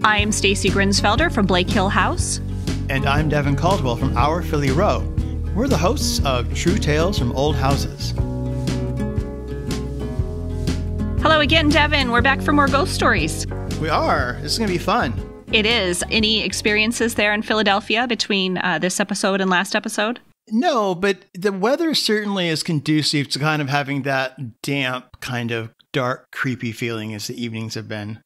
I'm Stacy Grinsfelder from Blake Hill House. And I'm Devyn Caldwell from Our Philly Row. We're the hosts of True Tales from Old Houses. Hello again, Devyn. We're back for more ghost stories. We are. This is going to be fun. It is. Any experiences there in Philadelphia between this episode and last episode? No, but the weather certainly is conducive to kind of having that damp, kind of dark, creepy feeling as the evenings have been.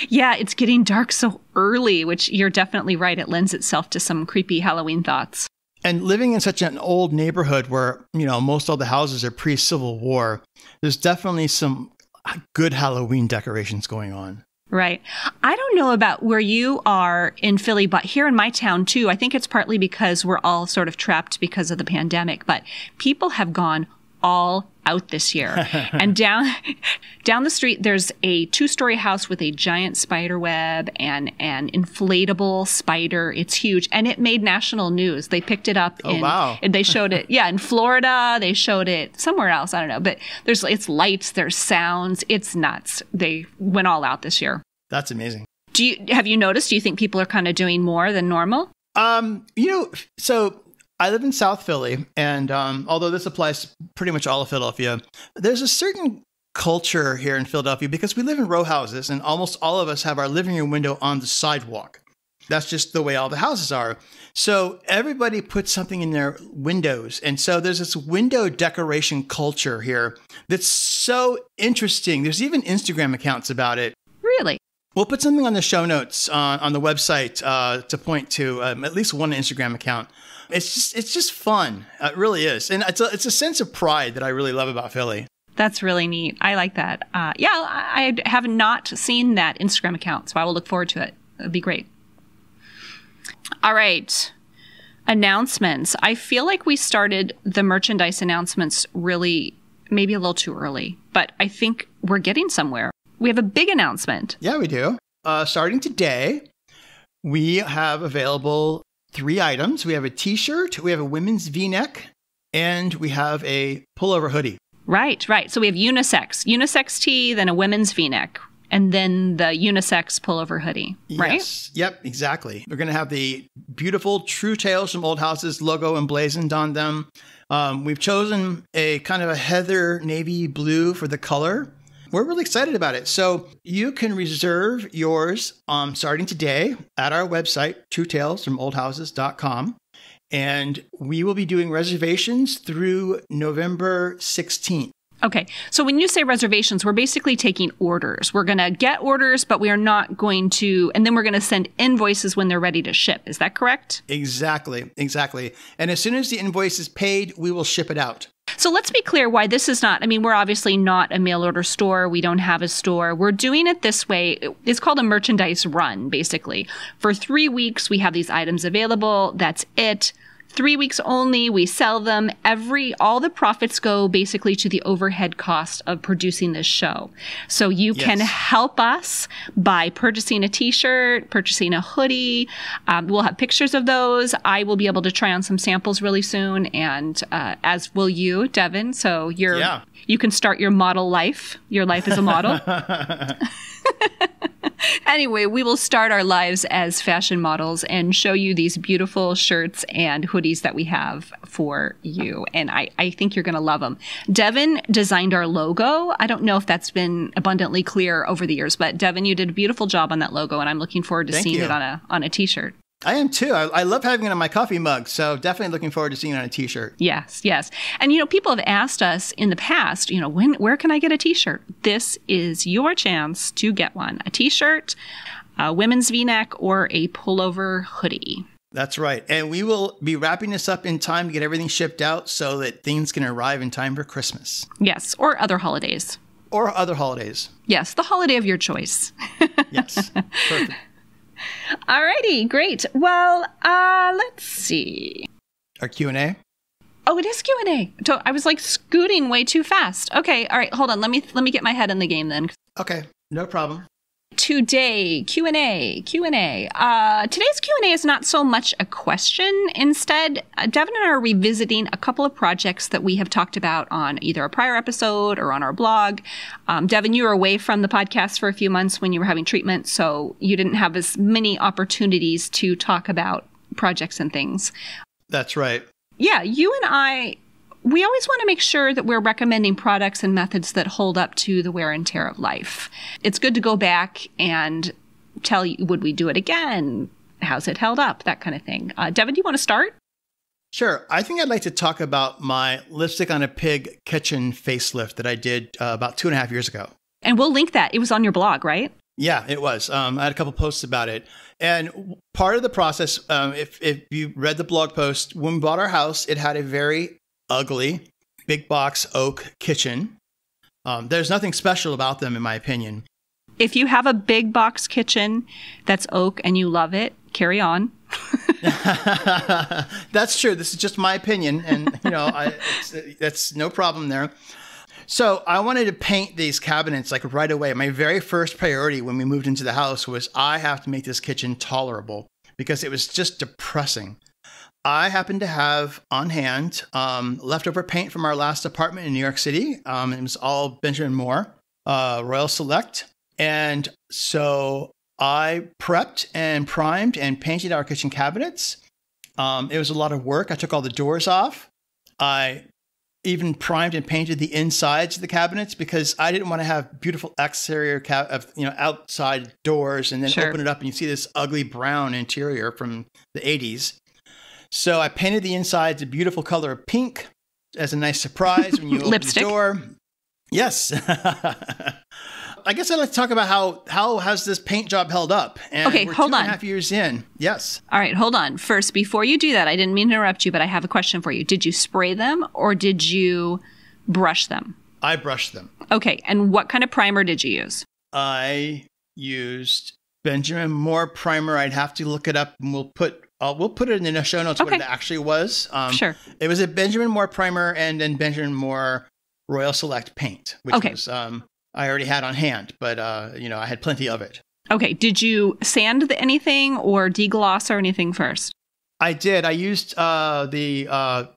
Yeah, it's getting dark so early, which you're definitely right. It lends itself to some creepy Halloween thoughts. And living in such an old neighborhood where, most all the houses are pre-Civil War, there's definitely some good Halloween decorations going on. Right. I don't know about where you are in Philly, but here in my town, too, I think it's partly because we're all sort of trapped because of the pandemic, but people have gone all out this year. And down the street, there's a 2-story house with a giant spider web and an inflatable spider. It's huge. And it made national news. They picked it up. Wow. And they showed it, in Florida. They showed it somewhere else. I don't know. But it's lights, there's sounds. It's nuts. They went all out this year. That's amazing. Have you noticed? Do you think people are kind of doing more than normal? So I live in South Philly, and although this applies to pretty much all of Philadelphia, there's a certain culture here in Philadelphia because we live in row houses, and almost all of us have our living room window on the sidewalk. That's just the way all the houses are. So everybody puts something in their windows. And so there's this window decoration culture here that's so interesting. There's even Instagram accounts about it. Really? We'll put something on the show notes on the website to point to at least one Instagram account. It's just fun. It really is. And it's a sense of pride that I really love about Philly. That's really neat. I like that. I have not seen that Instagram account, so I will look forward to it. It'd be great. All right. Announcements. I feel like we started the merchandise announcements really maybe a little too early, but I think we're getting somewhere. We have a big announcement. Yeah, we do. Starting today, we have available 3 items. We have a t-shirt, we have a women's v-neck, and we have a pullover hoodie. Right. So we have unisex tee, then a women's v-neck, and then the unisex pullover hoodie, right? Yes. Yep, exactly. We're going to have the beautiful True Tales from Old Houses logo emblazoned on them. We've chosen a kind of a heather navy blue for the color. We're really excited about it. So you can reserve yours starting today at our website, truetalesfromoldhouses.com. And we will be doing reservations through November 16th. Okay. So when you say reservations, we're basically taking orders. We're going to get orders, but we are not going to, and then we're going to send invoices when they're ready to ship. Is that correct? Exactly. And as soon as the invoice is paid, we will ship it out. So let's be clear why this is not, we're obviously not a mail order store. We don't have a store. We're doing it this way. It's called a merchandise run, basically. For 3 weeks, we have these items available. That's it. 3 weeks only, we sell them. All the profits go basically to the overhead cost of producing this show. So you can help us by purchasing a t-shirt, purchasing a hoodie. We'll have pictures of those. I will be able to try on some samples really soon, and as will you, Devyn. So you can start your model life. Your life as a model. Anyway, we will start our lives as fashion models and show you these beautiful shirts and hoodies that we have for you. And I think you're going to love them. Devyn designed our logo. I don't know if that's been abundantly clear over the years, but Devyn, you did a beautiful job on that logo, and I'm looking forward to seeing it on a t-shirt. I am too. I love having it on my coffee mug, so definitely looking forward to seeing it on a t-shirt. Yes. And, people have asked us in the past, where can I get a t-shirt? This is your chance to get one. A t-shirt, a women's v-neck, or a pullover hoodie. That's right. And we will be wrapping this up in time to get everything shipped out so that things can arrive in time for Christmas. Yes, or other holidays. Yes, the holiday of your choice. Yes, perfect. All righty, great. Well, let's see. Our Q&A? Oh, it is Q&A. I was scooting way too fast. Okay, all right, hold on. Let me get my head in the game then. Okay, no problem. today, Q&A. Today's Q&A is not so much a question. Instead, Devyn and I are revisiting a couple of projects that we have talked about on either a prior episode or on our blog. Devyn, you were away from the podcast for a few months when you were having treatment, so you didn't have as many opportunities to talk about projects and things. That's right. Yeah, you and I, we always want to make sure that we're recommending products and methods that hold up to the wear and tear of life. It's good to go back and tell you, would we do it again? How's it held up? That kind of thing. Devyn, do you want to start? Sure. I think I'd like to talk about my lipstick on a pig kitchen facelift that I did about 2.5 years ago. And we'll link that. It was on your blog, right? Yeah, it was. I had a couple posts about it. And part of the process, if you read the blog post, when we bought our house, it had a very ugly big box oak kitchen. There's nothing special about them, in my opinion. If you have a big box kitchen that's oak and you love it, carry on. That's true. This is just my opinion. And, that's no problem there. So I wanted to paint these cabinets like right away. My very first priority when we moved into the house was I have to make this kitchen tolerable because it was just depressing. I happened to have on hand leftover paint from our last apartment in New York City. It was all Benjamin Moore, Royal Select. And so I prepped and primed and painted our kitchen cabinets. It was a lot of work. I took all the doors off. I even primed and painted the insides of the cabinets because I didn't want to have beautiful exterior outside doors and then open it up and you see this ugly brown interior from the 80s. So I painted the insides a beautiful color of pink as a nice surprise when you open the door. Yes. I guess I'd like to talk about how has this paint job held up? And okay, we're hold on. 2.5 years in. Yes. All right, hold on. First, before you do that, I didn't mean to interrupt you, but I have a question for you. Did you spray them or did you brush them? I brushed them. Okay, and what kind of primer did you use? I used Benjamin Moore primer. I'd have to look it up and we'll put it in the show notes what it actually was. Sure. It was a Benjamin Moore primer and then Benjamin Moore Royal Select paint, which was I already had on hand, but I had plenty of it. Okay. Did you sand anything or degloss or anything first? I did. I used the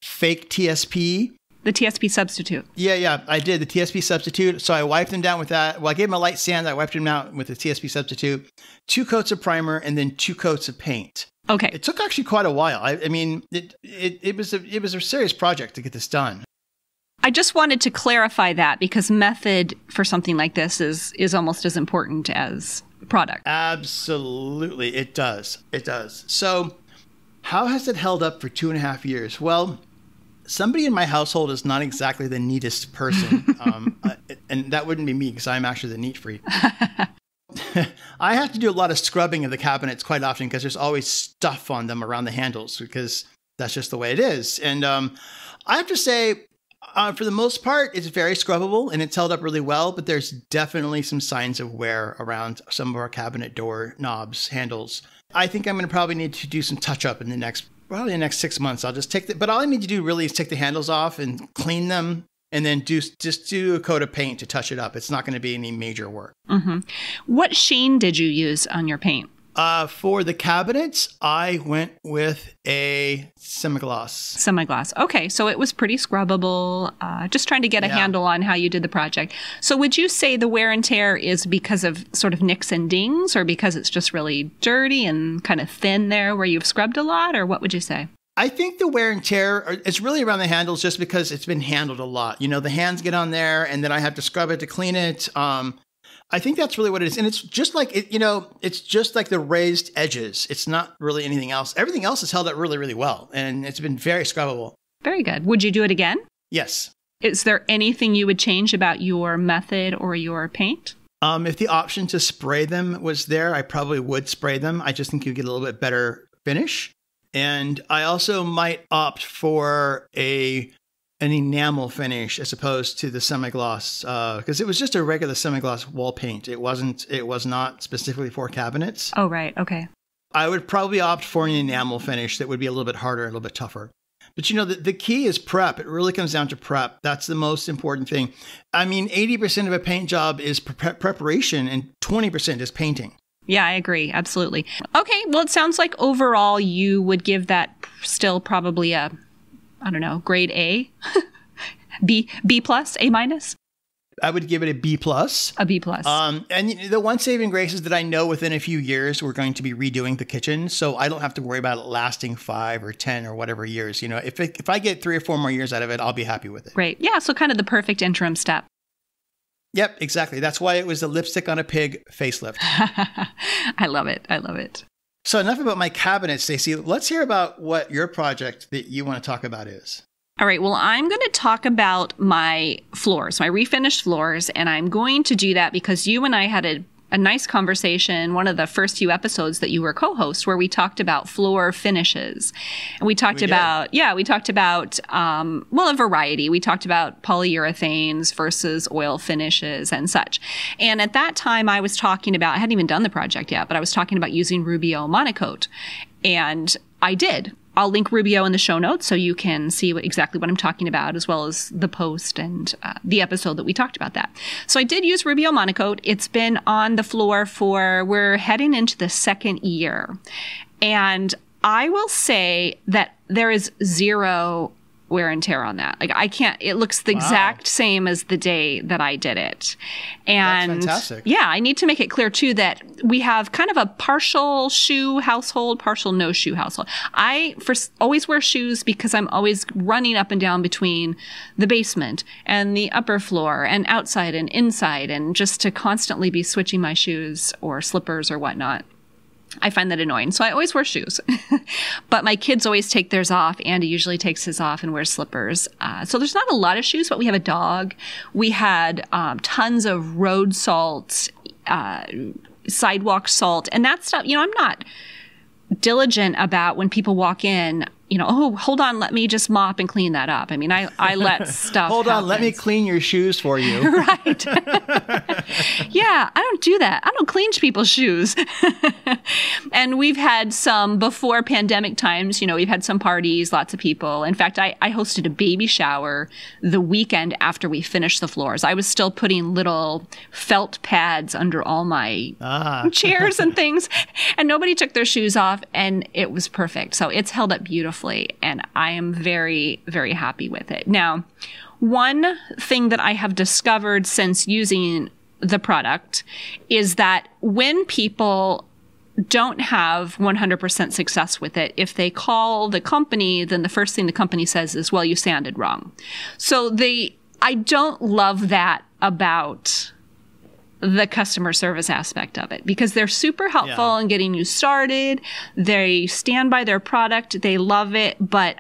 fake TSP? The TSP substitute. Yeah. I did the TSP substitute. So I wiped them down with that. Well, I gave them a light sand. I wiped them out with the TSP substitute, 2 coats of primer, and then 2 coats of paint. Okay. It took actually quite a while. I mean, it was a serious project to get this done. I just wanted to clarify that because method for something like this is almost as important as product. Absolutely. It does. So how has it held up for 2.5 years? Well, somebody in my household is not exactly the neatest person. And that wouldn't be me because I'm actually the neat freak. I have to do a lot of scrubbing of the cabinets quite often because there's always stuff on them around the handles because that's just the way it is. And I have to say, for the most part, it's very scrubbable and it's held up really well, but there's definitely some signs of wear around some of our cabinet door knobs, handles. I think I'm going to probably need to do some touch up in the next 6 months. I'll just but all I need to do really is take the handles off and clean them and then just do a coat of paint to touch it up. It's not going to be any major work. Mm-hmm. What sheen did you use on your paint? For the cabinets, I went with a semi-gloss. Okay, so it was pretty scrubbable. Just trying to get a handle on how you did the project. So would you say the wear and tear is because of sort of nicks and dings or because it's just really dirty and kind of thin there where you've scrubbed a lot, or what would you say? I think the wear and tear, it's really around the handles just because it's been handled a lot. The hands get on there and then I have to scrub it to clean it. I think that's really what it is. And it's just like, it's just like the raised edges. It's not really anything else. Everything else has held up really, really well. And it's been very scrubbable. Very good. Would you do it again? Yes. Is there anything you would change about your method or your paint? If the option to spray them was there, I probably would spray them. I just think you get a little bit better finish. And I also might opt for an enamel finish as opposed to the semi-gloss because it was just a regular semi-gloss wall paint. It was not specifically for cabinets. Oh, right. Okay. I would probably opt for an enamel finish that would be a little bit harder, a little bit tougher. But the key is prep. It really comes down to prep. That's the most important thing. I mean, 80% of a paint job is preparation and 20% is painting. Yeah, I agree. Absolutely. Okay. Well, it sounds like overall you would give that still probably a, I don't know, grade A, B plus, A minus. I would give it a B plus. A B plus. And the one saving grace is that I know within a few years we're going to be redoing the kitchen, so I don't have to worry about it lasting 5 or 10 or whatever years. If I get 3 or 4 more years out of it, I'll be happy with it. Great. Yeah. So kind of the perfect interim step. Yep, exactly. That's why it was the lipstick on a pig facelift. I love it. I love it. So enough about my cabinet, Stacy. Let's hear about what your project that you want to talk about is. All right. Well, I'm going to talk about my floors, my refinished floors, and I'm going to do that because you and I had a nice conversation, one of the first few episodes that you were co-host, where we talked about floor finishes. And we talked about a variety. We talked about polyurethanes versus oil finishes and such. And at that time I was talking about, I hadn't even done the project yet, but I was talking about using Rubio Monocoat. And I did. I'll link Rubio in the show notes so you can see exactly what I'm talking about, as well as the post and the episode that we talked about that. So I did use Rubio Monocoat. It's been on the floor we're heading into the 2nd year. And I will say that there is zero wear and tear on that. Like it looks the exact same as the day that I did it. And that's fantastic. Yeah, I need to make it clear too that we have kind of a partial shoe household, partial no shoe household. I always wear shoes because I'm always running up and down between the basement and the upper floor and outside and inside, and just to constantly be switching my shoes or slippers or whatnot. I find that annoying. So I always wear shoes. But my kids always take theirs off. Andy usually takes his off and wears slippers. So there's not a lot of shoes, but we have a dog. We had tons of road salt, sidewalk salt, and that stuff. I'm not diligent about when people walk in, oh, hold on, let me just mop and clean that up. I mean, I let stuff Hold on, happen. let me clean your shoes for you. Right. Yeah, I don't do that. I don't clean people's shoes. And we've had some, before pandemic times, we've had some parties, lots of people. In fact, I hosted a baby shower the weekend after we finished the floors. I was still putting little felt pads under all my chairs and things, and nobody took their shoes off, and it was perfect. So it's held up beautifully, and I am very, very happy with it. Now, one thing that I have discovered since using the product is that when people don't have 100% success with it, if they call the company, then the first thing the company says is, well, you sanded wrong. So I don't love that about the customer service aspect of it, because they're super helpful in getting you started. They stand by their product. They love it. But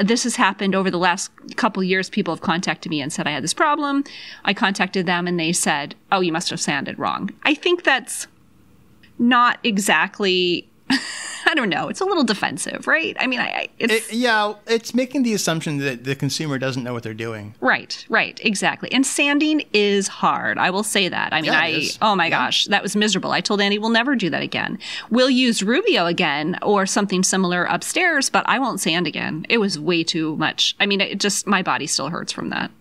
this has happened over the last couple years. People have contacted me and said, I had this problem. I contacted them and they said, oh, you must have sanded wrong. I think that's not exactly, I don't know. It's a little defensive, right? I mean, it's making the assumption that the consumer doesn't know what they're doing. Right, exactly. And sanding is hard. I will say that. I mean, oh my gosh, that was miserable. I told Andy we'll never do that again. We'll use Rubio again or something similar upstairs, but I won't sand again. It was way too much. I mean, my body still hurts from that.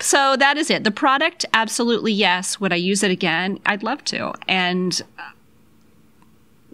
So that is it. The product, absolutely yes. Would I use it again? I'd love to. And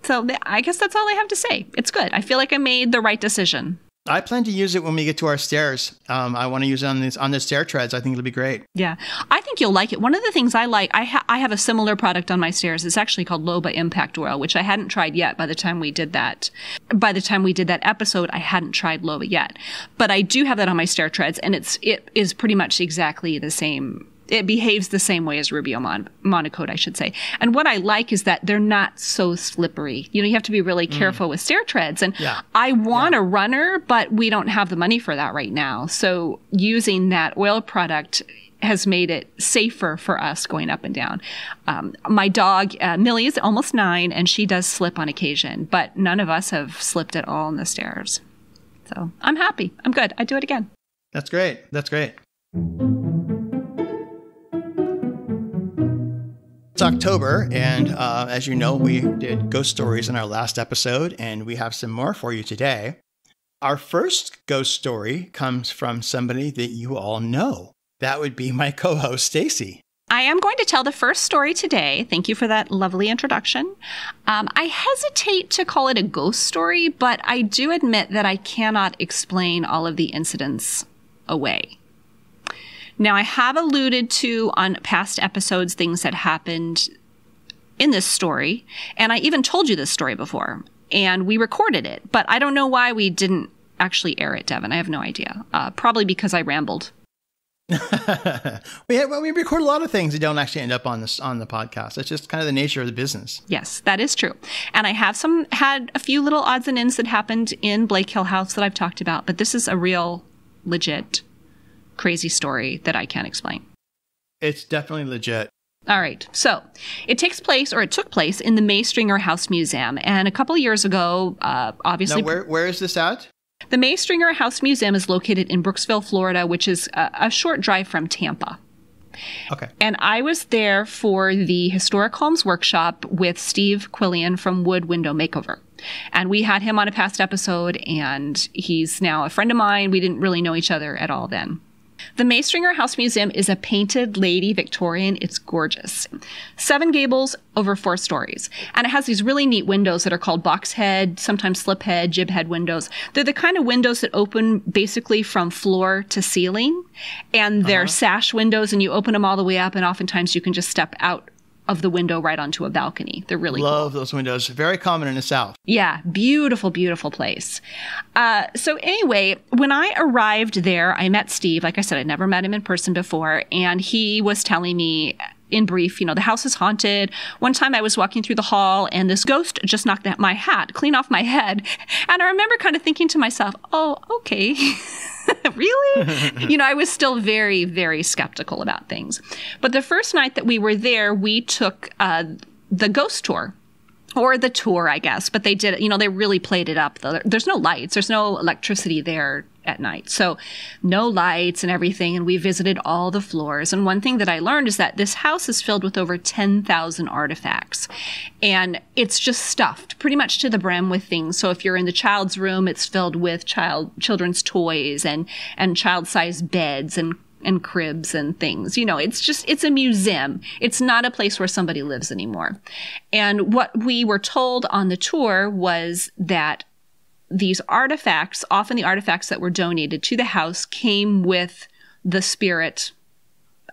so I guess that's all I have to say. It's good. I feel like I made the right decision. I plan to use it when we get to our stairs. I want to use it on the stair treads. I think it'll be great. Yeah, I think you'll like it. One of the things I like, I have a similar product on my stairs. It's actually called Loba Impact Oil, which I hadn't tried yet by the time we did that. By the time we did that episode, I hadn't tried Loba yet. But I do have that on my stair treads, and it is pretty much exactly the same. It behaves the same way as Rubio Monocoat, I should say. And what I like is that they're not so slippery. You have to be really careful with stair treads. And I want a runner, but we don't have the money for that right now. So using that oil product has made it safer for us going up and down. My dog, Millie, is almost 9, and she does slip on occasion, but none of us have slipped at all on the stairs. So I'm happy. I'm good. I'd do it again. That's great. That's great. it's October, and as you know, we did ghost stories in our last episode, and we have some more for you today. Our first ghost story comes from somebody that you all know. That would be my co-host, Stacy. I am going to tell the first story today. Thank you for that lovely introduction. I hesitate to call it a ghost story, but I do admit that I cannot explain all of the incidents away. Now, I have alluded to on past episodes things that happened in this story, and I even told you this story before, and we recorded it, but I don't know why we didn't actually air it, Devyn. I have no idea. Probably because I rambled. we record a lot of things that don't actually end up on the podcast. It's just kind of the nature of the business. Yes, that is true. And I have had a few little odds and ends that happened in Blake Hill House that I've talked about, but this is a real, legit, crazy story that I can't explain. It's definitely legit. All right. So it took place in the May Stringer House Museum. And a couple of years ago, obviously. Now, where is this at? The May Stringer House Museum is located in Brooksville, Florida, which is a short drive from Tampa. Okay. And I was there for the Historic Homes Workshop with Steve Quillian from Wood Window Makeover. And we had him on a past episode, and he's now a friend of mine. We didn't really know each other at all then. The May Stringer House Museum is a painted Lady Victorian. It's gorgeous. 7 gables over 4 stories. And it has these really neat windows that are called box head, sometimes slip head, jib head windows. They're the kind of windows that open basically from floor to ceiling. And they're sash windows, and you open them all the way up, and oftentimes you can just step out of the window right onto a balcony. They're really Love cool. those windows. Very common in the South. Yeah, beautiful, beautiful place. So anyway, when I arrived there, I met Steve. Like I said, I'd never met him in person before. And he was telling me in brief, the house is haunted. One time I was walking through the hall and this ghost just knocked my hat clean off my head. And I remember kind of thinking to myself, oh, okay. Really? I was still very, very skeptical about things. But the first night that we were there, we took the ghost tour. Or the tour, I guess. But they did, they really played it up. There's no lights. There's no electricity there at night. So no lights and everything. And we visited all the floors. And one thing that I learned is that this house is filled with over 10,000 artifacts. And it's just stuffed pretty much to the brim with things. So if you're in the child's room, it's filled with children's toys and child-sized beds and cribs and things. It's a museum. It's not a place where somebody lives anymore. And what we were told on the tour was that these artifacts, often the artifacts that were donated to the house, came with the spirit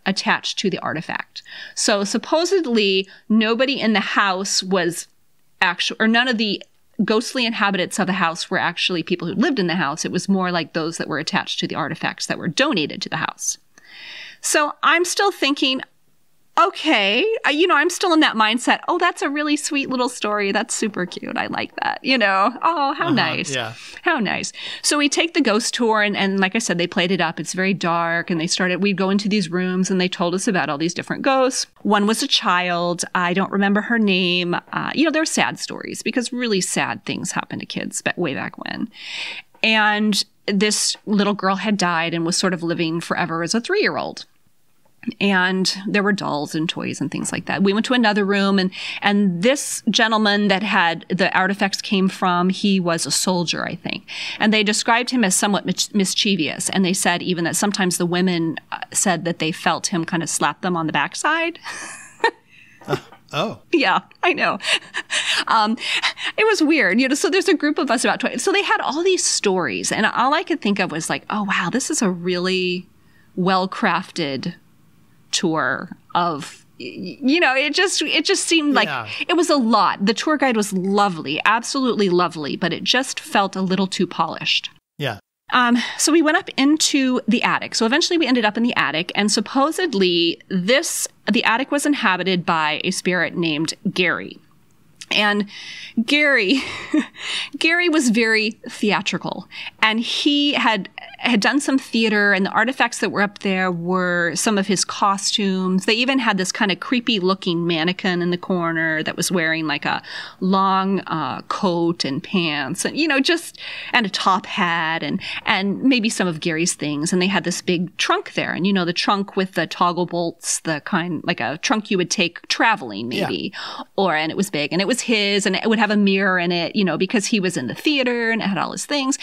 attached to the artifact. So supposedly nobody in the house was or none of the ghostly inhabitants of the house were actually people who lived in the house. It was more like those that were attached to the artifacts that were donated to the house. So I'm still thinking, okay, I'm still in that mindset. Oh, that's a really sweet little story. That's super cute. I like that. Oh, how nice. Yeah. How nice. So we take the ghost tour and like I said, they played it up. It's very dark. And we'd go into these rooms and they told us about all these different ghosts. One was a child. I don't remember her name. They're sad stories because really sad things happen to kids way back when. And this little girl had died and was sort of living forever as a 3-year-old. And there were dolls and toys and things like that. We went to another room and this gentleman that had the artifacts came from, he was a soldier, I think. And they described him as somewhat mischievous. And they said even that sometimes the women said that they felt him kind of slap them on the backside. Oh. Yeah, I know. It was weird. So there's a group of us about 20. So they had all these stories. And all I could think of was like, oh, wow, this is a really well-crafted tour of, it just seemed like it was a lot. The tour guide was lovely, absolutely lovely, but it just felt a little too polished. Yeah. So we went up into the attic. So eventually we ended up in the attic, and supposedly the attic was inhabited by a spirit named Gary. And Gary was very theatrical, and he had done some theater, and the artifacts that were up there were some of his costumes. They even had this kind of creepy looking mannequin in the corner that was wearing like a long coat and pants, and and a top hat, and maybe some of Gary's things. And they had this big trunk there, and the trunk with the toggle bolts, the kind like a trunk you would take traveling maybe, and it was big, and it was his, and it would have a mirror in it, because he was in the theater and it had all his things.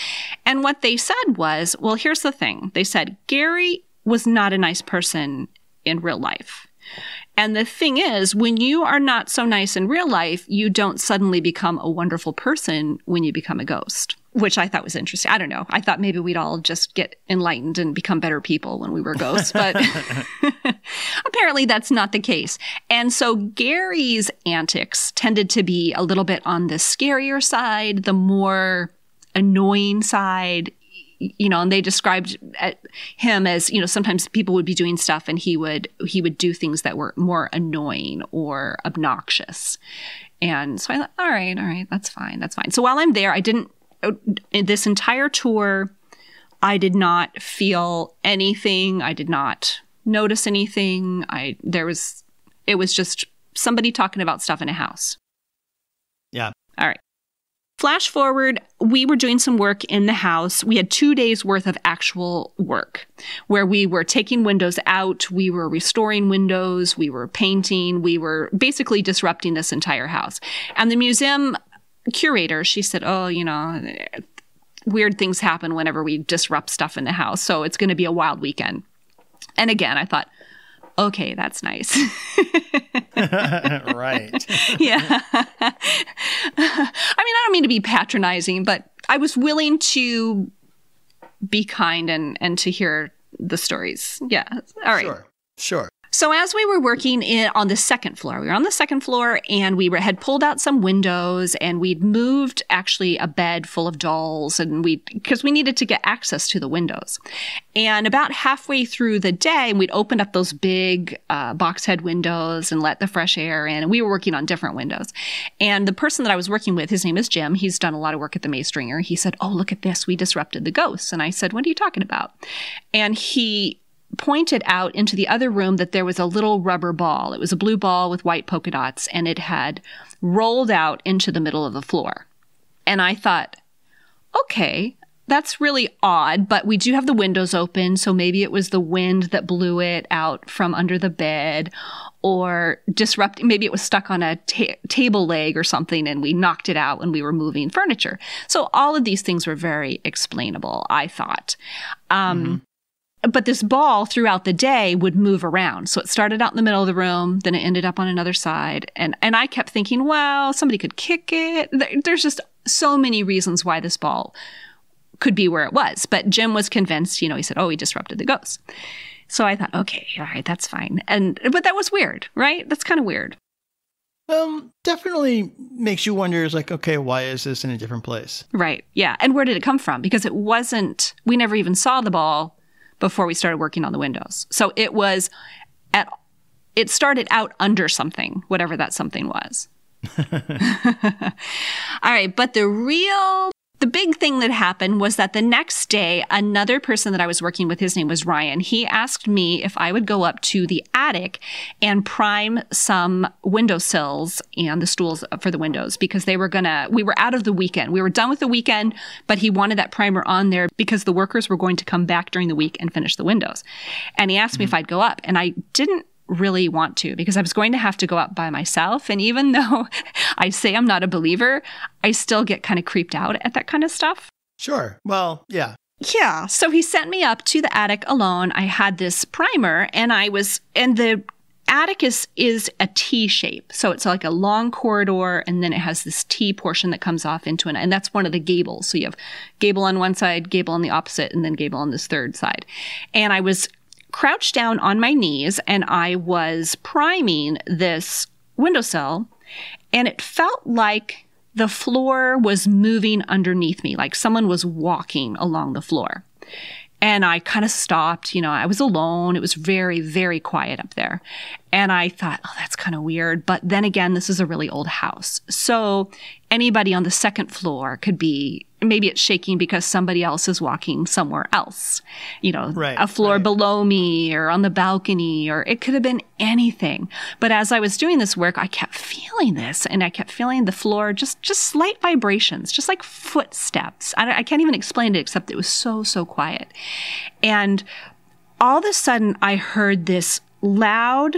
And what they said was, well, here's the thing. They said, Gary was not a nice person in real life. And the thing is, when you are not so nice in real life, you don't suddenly become a wonderful person when you become a ghost, which I thought was interesting. I don't know. I thought maybe we'd all just get enlightened and become better people when we were ghosts, but apparently that's not the case. And so Gary's antics tended to be a little bit on the scarier side, the more annoying side. And they described him as, sometimes people would be doing stuff and he would do things that were more annoying or obnoxious. And so I thought, all right, that's fine. So while I'm there, in this entire tour, I did not feel anything. I did not notice anything. It was just somebody talking about stuff in a house. Yeah. All right. Flash forward, we were doing some work in the house. We had 2 days worth of actual work where we were taking windows out. We were restoring windows. We were painting. We were basically disrupting this entire house. And the museum curator, she said, weird things happen whenever we disrupt stuff in the house. So it's going to be a wild weekend. And again, I thought, okay, that's nice. Right. Yeah. I don't mean to be patronizing, but I was willing to be kind and to hear the stories. Yeah. All right. Sure. So as we were working on the second floor, we were on the second floor and we had pulled out some windows and we'd moved actually a bed full of dolls because we needed to get access to the windows. And about halfway through the day, we'd opened up those big box head windows and let the fresh air in. And we were working on different windows. And the person that I was working with, his name is Jim. He's done a lot of work at the Mace Stringer. He said, oh, look at this. We disrupted the ghosts. And I said, what are you talking about? And he pointed out into the other room that there was a little rubber ball. It was a blue ball with white polka dots, and it had rolled out into the middle of the floor. And I thought, okay, that's really odd, but we do have the windows open, so maybe it was the wind that blew it out from under the bed, or disrupting. Maybe it was stuck on a table leg or something, and we knocked it out when we were moving furniture. So all of these things were very explainable, I thought. But this ball throughout the day would move around. So it started out in the middle of the room, then it ended up on another side. And I kept thinking, well, somebody could kick it. There's just so many reasons why this ball could be where it was. But Jim was convinced, he said, oh, he disrupted the ghosts. So I thought, okay, all right, that's fine. But that was weird, right? That's kind of weird. Definitely makes you wonder, is like, okay, why is this in a different place? Right. Yeah. And where did it come from? Because we never even saw the ball before we started working on the windows. So it started out under something, whatever that something was. All right. But the big thing that happened was that the next day, another person that I was working with, his name was Ryan, he asked me if I would go up to the attic and prime some windowsills and the stools for the windows because we were out of the weekend. We were done with the weekend, but he wanted that primer on there because the workers were going to come back during the week and finish the windows. And he asked me if I'd go up, and I didn't really want to because I was going to have to go up by myself. And even though I say I'm not a believer, I still get kind of creeped out at that kind of stuff. Sure. Well, yeah. Yeah. So he sent me up to the attic alone. I had this primer and the attic is a T shape. So it's like a long corridor and then it has this T portion that comes off into and that's one of the gables. So you have gable on one side, gable on the opposite, and then gable on this third side. And I was crouched down on my knees and I was priming this windowsill, and it felt like the floor was moving underneath me, like someone was walking along the floor. And I kind of stopped, I was alone. It was very, very quiet up there. And I thought, oh, that's kind of weird. But then again, this is a really old house. So anybody on the second floor could be, maybe it's shaking because somebody else is walking somewhere else, a floor below me or on the balcony, or it could have been anything. But as I was doing this work, I kept feeling this, and I kept feeling the floor, just slight vibrations, just like footsteps. I can't even explain it, except it was so, so quiet. And all of a sudden I heard this loud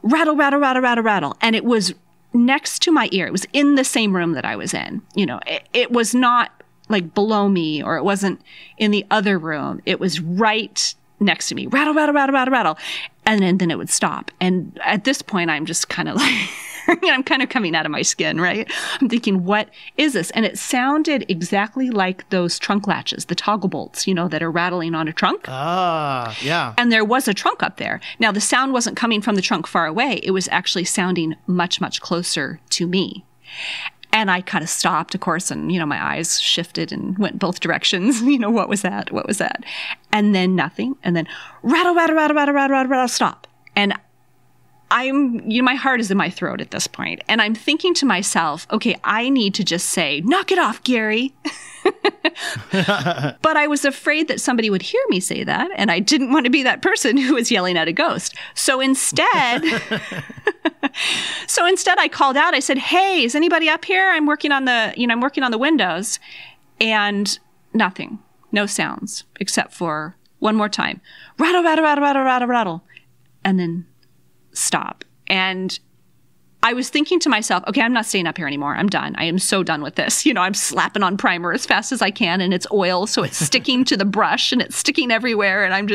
rattle, rattle, rattle, rattle, rattle. And it was next to my ear. It was in the same room that I was in. It was not like below me, or it wasn't in the other room. It was right next to me. Rattle, rattle, rattle, rattle, rattle. And then it would stop. And at this point, I'm just kind of like, I'm kind of coming out of my skin, right? I'm thinking, what is this? And it sounded exactly like those trunk latches, the toggle bolts, that are rattling on a trunk. Ah, yeah. And there was a trunk up there. Now, the sound wasn't coming from the trunk far away. It was actually sounding much, much closer to me. And I kind of stopped, of course, and, my eyes shifted and went both directions. What was that? What was that? And then nothing. And then rattle, rattle, rattle, rattle, rattle, rattle, rattle, stop. And my heart is in my throat at this point. And I'm thinking to myself, okay, I need to just say, knock it off, Gary. But I was afraid that somebody would hear me say that. And I didn't want to be that person who was yelling at a ghost. So instead, I called out. I said, hey, is anybody up here? I'm working on the windows. And nothing, no sounds, except for one more time, rattle, rattle, rattle, rattle, rattle, rattle. And then stop. And I was thinking to myself, okay, I'm not staying up here anymore. I'm done. I am so done with this. I'm slapping on primer as fast as I can, and it's oil, so it's sticking to the brush and it's sticking everywhere. And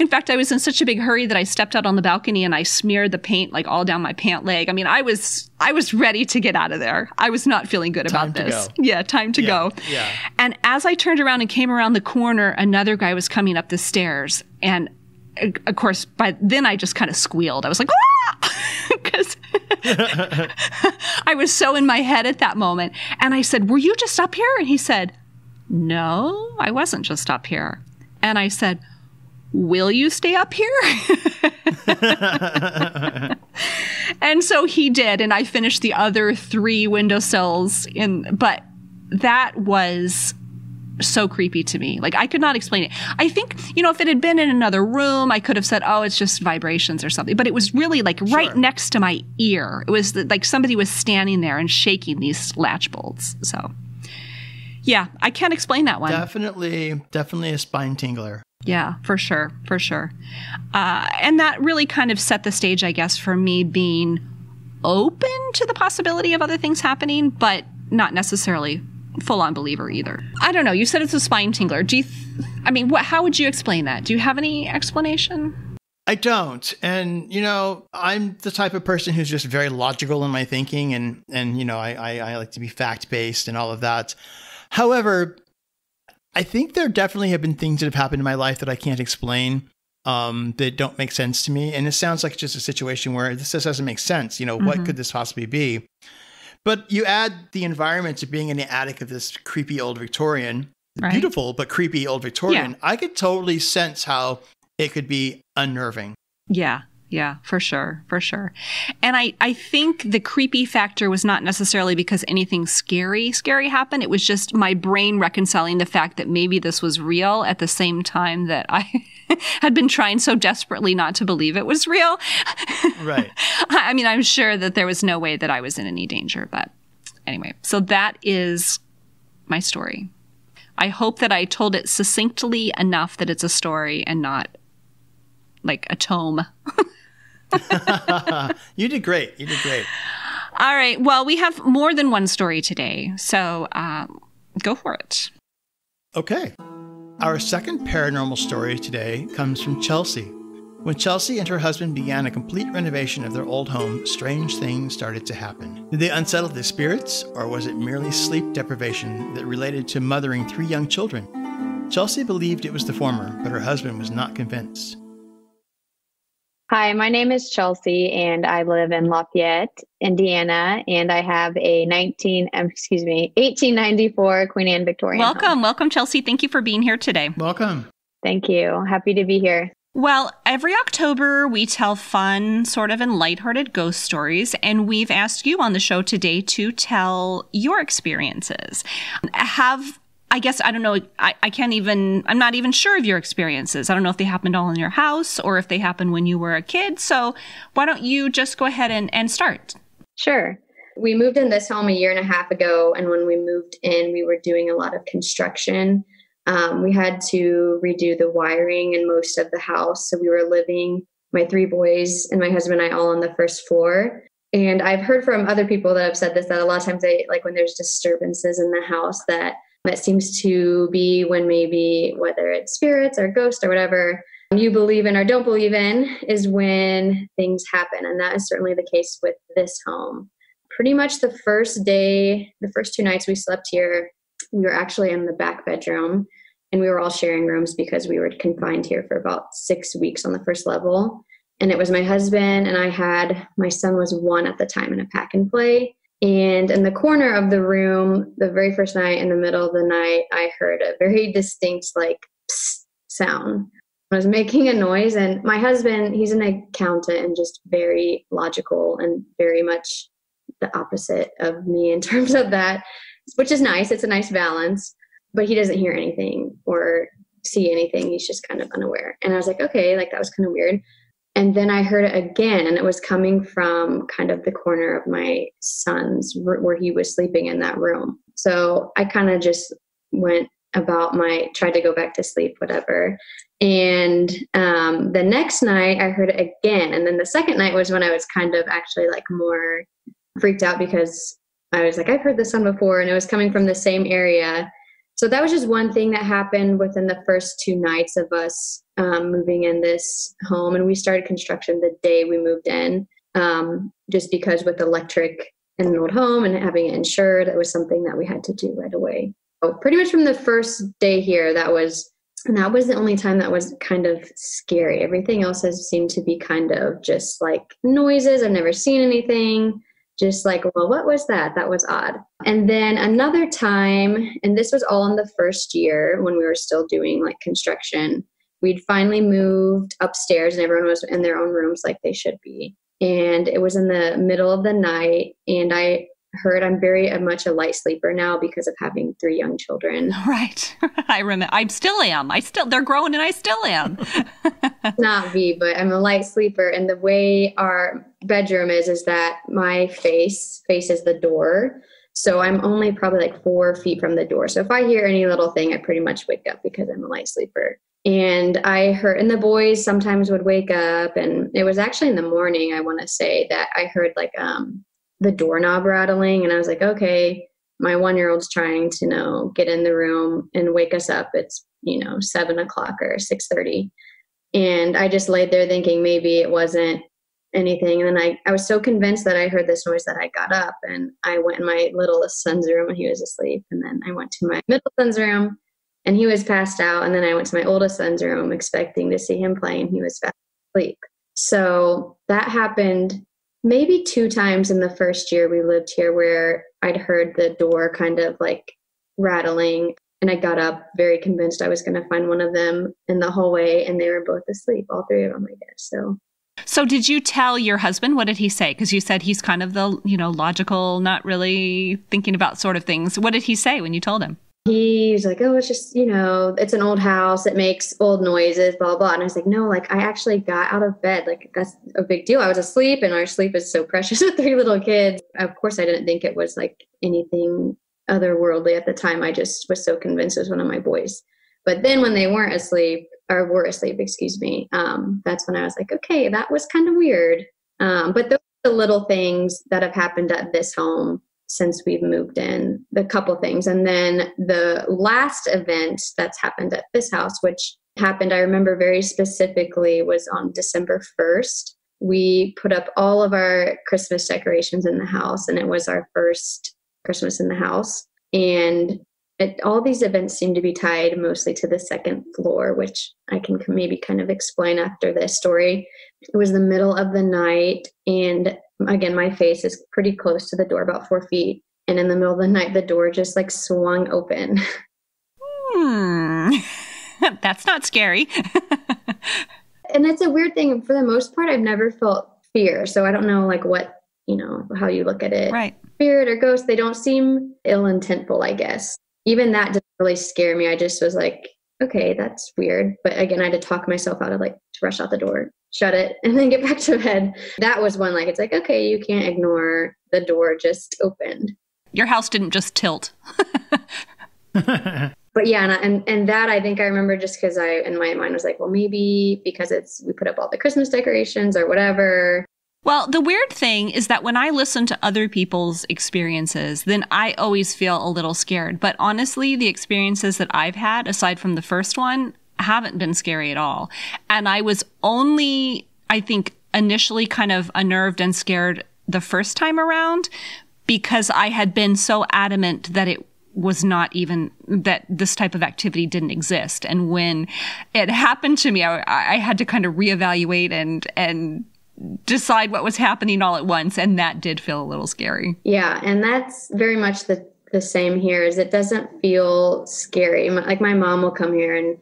in fact, I was in such a big hurry that I stepped out on the balcony and I smeared the paint like all down my pant leg. I mean, I was ready to get out of there. I was not feeling good about this. Yeah, time to go. Yeah. And as I turned around and came around the corner, another guy was coming up the stairs, and of course, by then I just kind of squealed. I was like, because I was so in my head at that moment. And I said, were you just up here? And he said, no, I wasn't just up here. And I said, will you stay up here? And so he did. And I finished the other 3 windowsills but that was so creepy to me. Like, I could not explain it. I think, if it had been in another room, I could have said, oh, it's just vibrations or something. But it was really like right next to my ear. It was like somebody was standing there and shaking these latch bolts. So, yeah, I can't explain that one. Definitely a spine tingler. Yeah, for sure. For sure. And that really kind of set the stage, I guess, for me being open to the possibility of other things happening, but not necessarily full-on believer either. I don't know. You said it's a spine tingler. How would you explain that? Do you have any explanation? I don't. And, I'm the type of person who's just very logical in my thinking, and I like to be fact-based and all of that. However, I think there definitely have been things that have happened in my life that I can't explain, that don't make sense to me. And it sounds like just a situation where this just doesn't make sense. What could this possibly be? But you add the environment to being in the attic of this creepy old Victorian, beautiful but creepy old Victorian. Yeah. I could totally sense how it could be unnerving. Yeah, for sure. And I think the creepy factor was not necessarily because anything scary happened. It was just my brain reconciling the fact that maybe this was real at the same time that I had been trying so desperately not to believe it was real. Right. I mean, I'm sure that there was no way that I was in any danger. But anyway, so that is my story. I hope that I told it succinctly enough that it's a story and not like a tome. You did great. All right. Well, we have more than one story today, so go for it. Okay. Our second paranormal story today comes from Chelsey. When Chelsey and her husband began a complete renovation of their old home, strange things started to happen. Did they unsettle their spirits, or was it merely sleep deprivation that related to mothering 3 young children? Chelsey believed it was the former, but her husband was not convinced. Hi, my name is Chelsey, and I live in Lafayette, Indiana, and I have a 1894 Queen Anne Victorian home. Welcome, Chelsey. Thank you for being here today. Welcome. Thank you. Happy to be here. Well, every October we tell fun, sort of and lighthearted ghost stories, and we've asked you on the show today to tell your experiences. I guess, I don't know, I'm not even sure of your experiences. I don't know if they happened all in your house or if they happened when you were a kid. So why don't you just go ahead and start? Sure. We moved in this home a year and a half ago, and when we moved in, we were doing a lot of construction. We had to redo the wiring in most of the house. So we were living, my 3 boys and my husband and I, all on the first floor. And I've heard from other people that have said this, that a lot of times when there's disturbances in the house, that seems to be when maybe, whether it's spirits or ghosts or whatever you believe in or don't believe in, is when things happen. And that is certainly the case with this home. Pretty much the first 2 nights we slept here, we were actually in the back bedroom, and we were all sharing rooms because we were confined here for about 6 weeks on the first level. And it was my husband and my son was 1 at the time, in a pack and play. And in the corner of the room, the very first night, in the middle of the night, I heard a very distinct, like, psst sound. I was making a noise, and my husband, he's an accountant and just very logical and very much the opposite of me in terms of that, which is nice. It's a nice balance, but he doesn't hear anything or see anything. He's just kind of unaware. And I was like, okay, like that was kind of weird. And then I heard it again, and it was coming from kind of the corner of my son's, where he was sleeping in that room. So I kind of just went about tried to go back to sleep, whatever. And the next night I heard it again. And then the second night was when I was kind of actually like more freaked out, because I was like, I've heard this one before, and it was coming from the same area. So that was just one thing that happened within the first 2 nights of us moving in this home. And we started construction the day we moved in, just because with electric in an old home and having it insured, it was something that we had to do right away. So pretty much from the first day here, that was the only time that was kind of scary. Everything else has seemed to be kind of just like noises. I've never seen anything. Just like, well, what was that? That was odd. And then another time, and this was all in the first year when we were still doing like construction, we'd finally moved upstairs and everyone was in their own rooms like they should be. And it was in the middle of the night, and I'm very much a light sleeper now because of having 3 young children. Right. I remember. I still am. They're grown and I still am. Not V, but I'm a light sleeper. And the way our bedroom is that my face faces the door. So I'm only probably like 4 feet from the door. So if I hear any little thing, I pretty much wake up because I'm a light sleeper. And and the boys sometimes would wake up, and it was actually in the morning, I want to say, that I heard like, the doorknob rattling, and I was like, okay, my 1-year-old's trying to, get in the room and wake us up. It's, 7 o'clock or 6:30. And I just laid there thinking maybe it wasn't anything. And then I was so convinced that I heard this noise that I got up and I went in my littlest son's room and he was asleep. And then I went to my middle son's room and he was passed out. And then I went to my oldest son's room expecting to see him play, and he was fast asleep. So that happened maybe 2 times in the first year we lived here, where I'd heard the door kind of like rattling, and I got up very convinced I was going to find one of them in the hallway, and they were both asleep, all 3 of them, I guess. So did you tell your husband? What did he say? Because you said he's kind of the, logical, not really thinking about sort of things. What did he say when you told him? He's like, oh, it's just, it's an old house. It makes old noises, blah, blah. And I was like, no, like I actually got out of bed. Like that's a big deal. I was asleep, and our sleep is so precious with 3 little kids. Of course, I didn't think it was like anything otherworldly at the time. I just was so convinced it was one of my boys. But then when they were asleep, that's when I was like, okay, that was kind of weird. But those are the little things that have happened at this home since we've moved in, the couple things. And then the last event that's happened at this house, which happened, I remember very specifically, was on December 1st. We put up all of our Christmas decorations in the house, and it was our first Christmas in the house. And all these events seem to be tied mostly to the 2nd floor, which I can maybe kind of explain after this story. It was the middle of the night, and again, my face is pretty close to the door, about 4 feet. And in the middle of the night, the door just like swung open. That's not scary. And it's a weird thing. For the most part, I've never felt fear. So I don't know like what, how you look at it. Right. Spirit or ghost, they don't seem ill-intentful, I guess. Even that didn't really scare me. I just was like, okay, that's weird. But again, I had to talk myself out of like to rush out the door, shut it, and then get back to bed. That was one, like, it's like, okay, you can't ignore the door just opened. Your house didn't just tilt. But yeah, and that I think I remember just because in my mind was like, well, maybe because we put up all the Christmas decorations or whatever. Well, the weird thing is that when I listen to other people's experiences, then I always feel a little scared. But honestly, the experiences that I've had, aside from the first one, haven't been scary at all. And I was only, I think, initially kind of unnerved and scared the first time around because I had been so adamant that it was not even that this type of activity didn't exist. And when it happened to me, I had to kind of reevaluate and decide what was happening all at once. And that did feel a little scary. Yeah. And that's very much the same here is it doesn't feel scary. Like my mom will come here and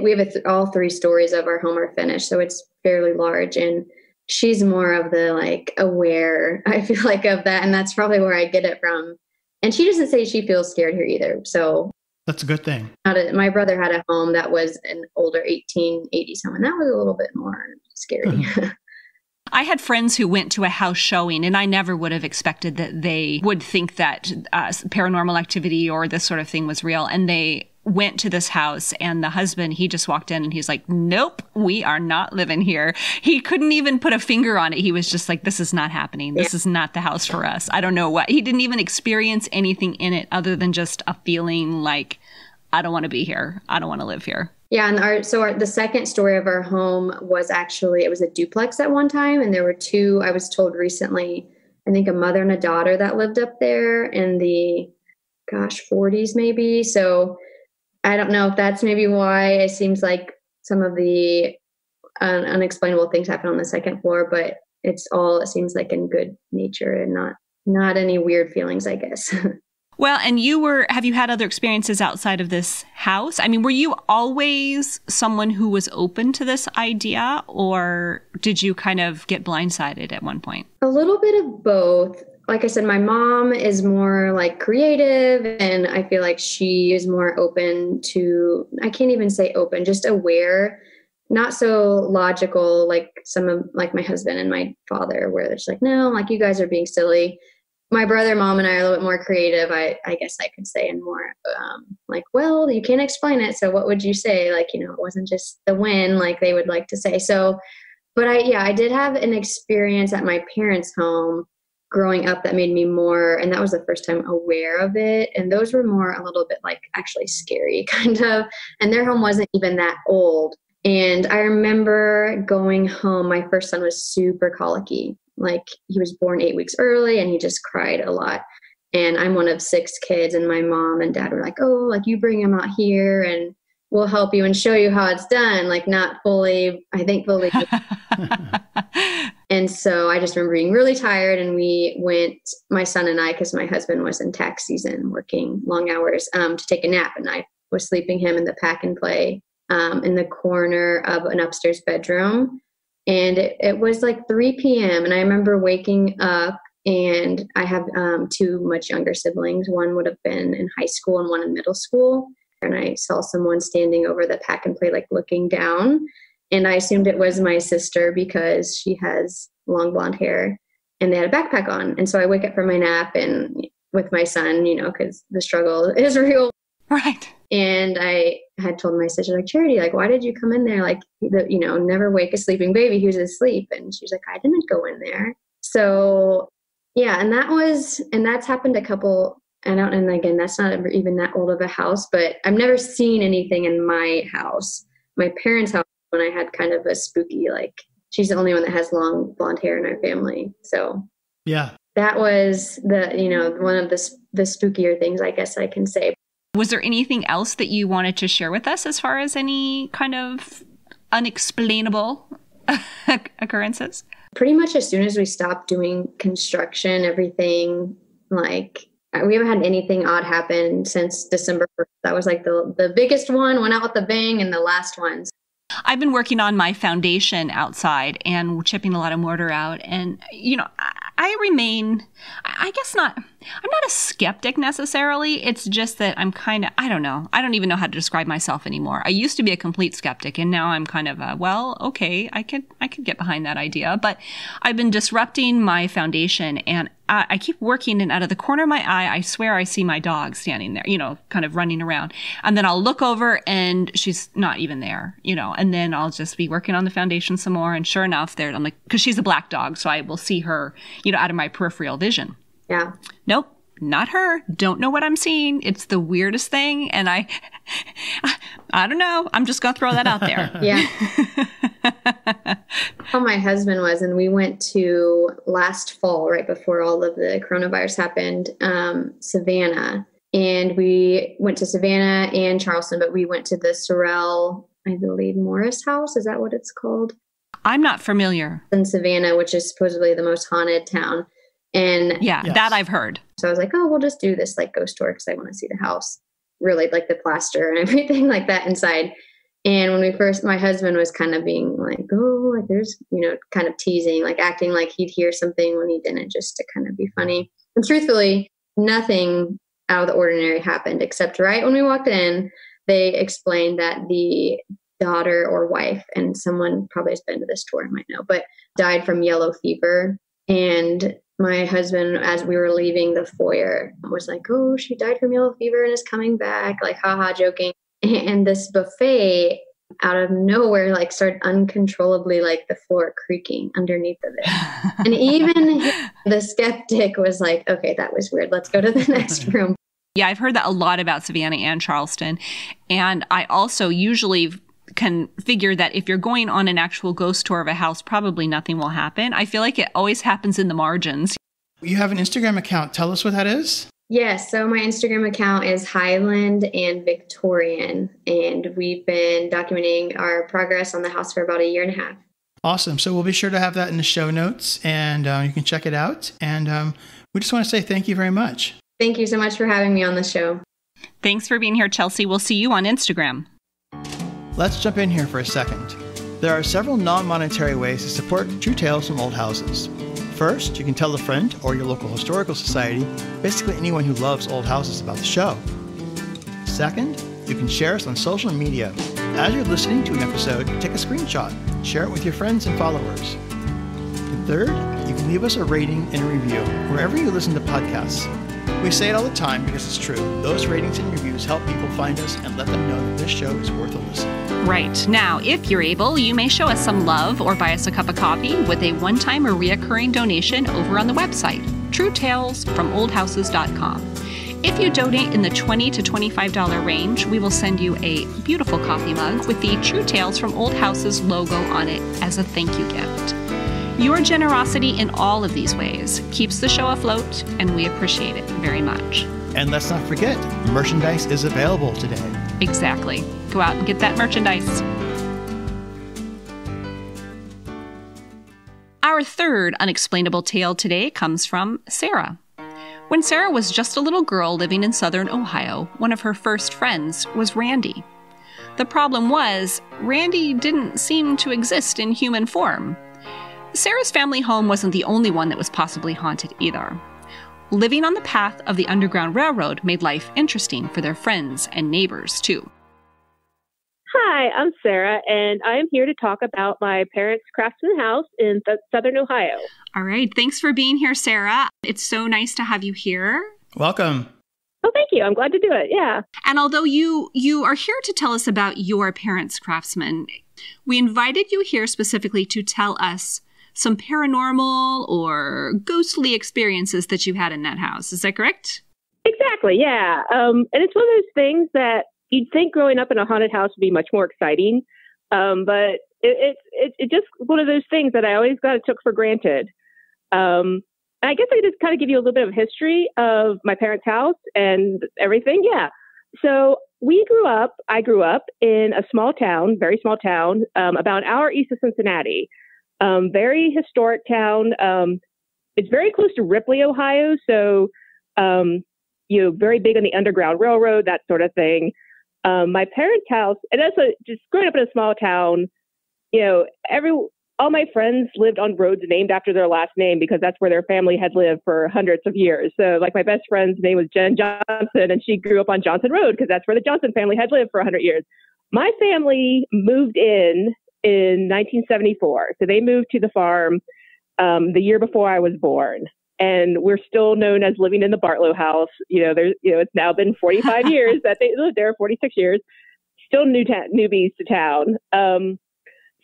we have all 3 stories of our home are finished. So it's fairly large and she's more of the like aware, I feel like, of that. And that's probably where I get it from. And she doesn't say she feels scared here either. So that's a good thing. My brother had a home that was an older 1880s home, and that was a little bit more scary. I had friends who went to a house showing, and I never would have expected that they would think that paranormal activity or this sort of thing was real. And they went to this house, and the husband, he just walked in and he's like, nope, we are not living here. He couldn't even put a finger on it. He was just like, this is not happening. This is not the house for us. I don't know what. He didn't even experience anything in it other than just a feeling like, I don't want to be here. I don't want to live here. Yeah. And the second story of our home was it was a duplex at one time. And there were 2, I was told recently, I think a mother and a daughter that lived up there in the, 40s maybe. So I don't know if that's maybe why it seems like some of the unexplainable things happen on the second floor, but it seems like in good nature and not any weird feelings, I guess. Well, and have you had other experiences outside of this house? I mean, were you always someone who was open to this idea, or did you kind of get blindsided at one point? A little bit of both. Like I said, my mom is more like creative, and I feel like she is more open to, I can't even say open, just aware, not so logical like some of like my husband and my father, where they're just like, no, like you guys are being silly. My brother, mom, and I are a little bit more creative, I guess I could say, and more like, well, you can't explain it. So what would you say? Like, it wasn't just the wind, like they would like to say. So, but I did have an experience at my parents' home growing up that made me more, and that was the first time aware of it. And those were more a little bit like actually scary kind of, and their home wasn't even that old. And I remember going home, my first son was super colicky. Like he was born 8 weeks early and he just cried a lot. And I'm one of 6 kids, and my mom and dad were like, oh, like you bring him out here and we'll help you and show you how it's done. Like not fully, I think fully. And so I just remember being really tired, and we went, my son and I, because my husband was in tax season working long hours, to take a nap. And I was sleeping him in the pack and play in the corner of an upstairs bedroom. And it was like 3 p.m. And I remember waking up, and I have 2 much younger siblings. One would have been in high school and one in middle school. And I saw someone standing over the pack and play, like looking down. And I assumed it was my sister because she has long blonde hair and they had a backpack on. And so I wake up from my nap and with my son, because the struggle is real. Right. And I had told my sister, like, Charity, like, why did you come in there? Like, never wake a sleeping baby who's asleep. And she's like, I didn't go in there. So yeah. And that's happened a couple. And again, that's not even that old of a house, but I've never seen anything in my house, my parents' house, when I had kind of a spooky, like, she's the only one that has long blonde hair in our family. So yeah, that was one of the spookier things, I guess I can say. Was there anything else that you wanted to share with us as far as any kind of unexplainable occurrences? Pretty much as soon as we stopped doing construction, everything, like, we haven't had anything odd happen since December 1st. That was like the biggest one, went out with a bang, and the last ones. I've been working on my foundation outside and chipping a lot of mortar out. And, I remain, I guess I'm not a skeptic necessarily. It's just that I'm kind of, I don't know. I don't even know how to describe myself anymore. I used to be a complete skeptic, and now I'm kind of okay, I could get behind that idea. But I've been disrupting my foundation, and I keep working, and out of the corner of my eye, I swear I see my dog standing there, kind of running around. And then I'll look over and she's not even there, and then I'll just be working on the foundation some more. And sure enough, there, I'm like, because she's a black dog, so I will see her, out of my peripheral vision. Yeah. Nope. Not her. Don't know what I'm seeing. It's the weirdest thing. And I don't know. I'm just going to throw that out there. Yeah. How my husband was, and we went to last fall, right before all of the coronavirus happened, Savannah. And we went to Savannah and Charleston, but we went to the Sorrel, I believe, Morris House. Is that what it's called? I'm not familiar. In Savannah, which is supposedly the most haunted town. And yeah, yes. That I've heard. So I was like, oh, we'll just do this like ghost tour because I want to see the house, really like the plaster and everything like that inside. And when my husband was kind of being like, oh, like there's, kind of teasing, like acting like he'd hear something when he didn't, just to kind of be funny. And truthfully, nothing out of the ordinary happened, except right when we walked in, they explained that the daughter or wife, and someone probably has been to this tour, might know, but died from yellow fever. And my husband, as we were leaving the foyer, was like, oh, she died from yellow fever and is coming back, like, haha, joking. And this buffet out of nowhere, like, started uncontrollably, like, the floor creaking underneath of it. And even the skeptic was like, okay, that was weird. Let's go to the next room. Yeah, I've heard that a lot about Savannah and Charleston. And I also usually can figure that if you're going on an actual ghost tour of a house, probably nothing will happen. I feel like it always happens in the margins. You have an Instagram account. Tell us what that is. Yes. So my Instagram account is Highland and Victorian, and we've been documenting our progress on the house for about a year and a half. Awesome. So we'll be sure to have that in the show notes, and you can check it out. And we just want to say thank you very much. Thank you so much for having me on the show. Thanks for being here, Chelsey. We'll see you on Instagram. Let's jump in here for a second. There are several non-monetary ways to support True Tales from Old Houses. First, you can tell a friend or your local historical society, basically anyone who loves old houses, about the show. Second, you can share us on social media. As you're listening to an episode, take a screenshot, share it with your friends and followers. And third, you can leave us a rating and a review wherever you listen to podcasts. We say it all the time because it's true. Those ratings and reviews help people find us and let them know that this show is worth a listen. Right. Now, if you're able, you may show us some love or buy us a cup of coffee with a one-time or reoccurring donation over on the website, truetalesfromoldhouses.com. If you donate in the $20 to $25 range, we will send you a beautiful coffee mug with the True Tales from Old Houses logo on it as a thank you gift. Your generosity in all of these ways keeps the show afloat, and we appreciate it very much. And let's not forget, merchandise is available today. Exactly. Go out and get that merchandise. Our third unexplainable tale today comes from Sarah. When Sarah was just a little girl living in southern Ohio, one of her first friends was Randy. The problem was, Randy didn't seem to exist in human form. Sarah's family home wasn't the only one that was possibly haunted either. Living on the path of the Underground Railroad made life interesting for their friends and neighbors, too. Hi, I'm Sarah, and I am here to talk about my parents' craftsman house in southern Ohio. All right. Thanks for being here, Sarah. It's so nice to have you here. Welcome. Oh, thank you. I'm glad to do it. Yeah. And although you are here to tell us about your parents' craftsman, we invited you here specifically to tell us some paranormal or ghostly experiences that you had in that house. Is that correct? Exactly, yeah. And it's one of those things that you'd think growing up in a haunted house would be much more exciting. But it's just one of those things that I always took for granted. And I guess I could just kind of give you a little bit of history of my parents' house and everything. Yeah. So I grew up in a small town, very small town, about an hour east of Cincinnati. Very historic town. It's very close to Ripley, Ohio. So, very big on the Underground Railroad, that sort of thing. My parents' house, and also just growing up in a small town, all my friends lived on roads named after their last name because that's where their family had lived for hundreds of years. So like my best friend's name was Jen Johnson, and she grew up on Johnson Road because that's where the Johnson family had lived for 100 years. My family moved in 1974. So they moved to the farm the year before I was born. And we're still known as living in the Bartlow house. It's now been 45 years that they lived there, 46 years. Still newbies to town.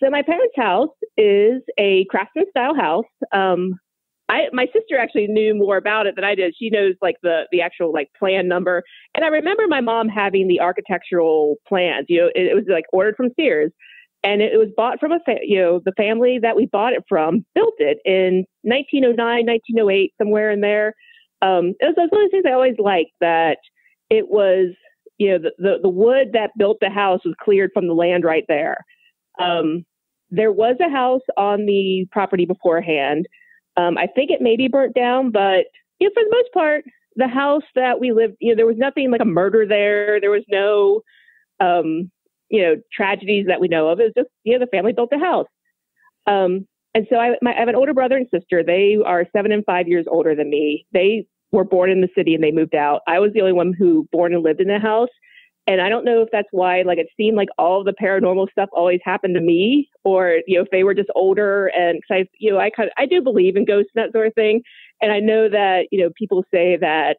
So my parents' house is a craftsman style house. My sister actually knew more about it than I did. She knows like the actual like plan number. And I remember my mom having the architectural plans. It was like ordered from Sears, and it was bought from the family that we bought it from built it in 1909, 1908, somewhere in there. It was one of those things I always liked, that it was, the wood that built the house was cleared from the land right there. There was a house on the property beforehand. I think it may be burnt down, but for the most part, the house that we lived, there was nothing like a murder there. There was no, tragedies that we know of. It was just, the family built the house. And so I have an older brother and sister. They are 7 and 5 years older than me. They were born in the city and they moved out. I was the only one who born and lived in the house. And I don't know if that's why, like, it seemed like all the paranormal stuff always happened to me, or, if they were just older. And I do believe in ghosts and that sort of thing. And I know that, people say that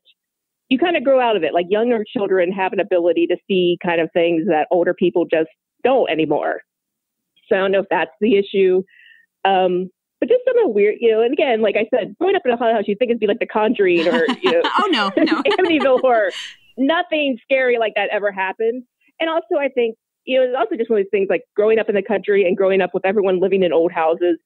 you kind of grow out of it. Like younger children have an ability to see kind of things that older people just don't anymore. So I don't know if that's the issue. But just some weird, and again, like I said, growing up in a haunted house, you think it'd be like The Conjuring or, oh, no. Amityville Horror. Nothing scary like that ever happened. And also, I think, it's also just one of those things like growing up in the country and growing up with everyone living in old houses.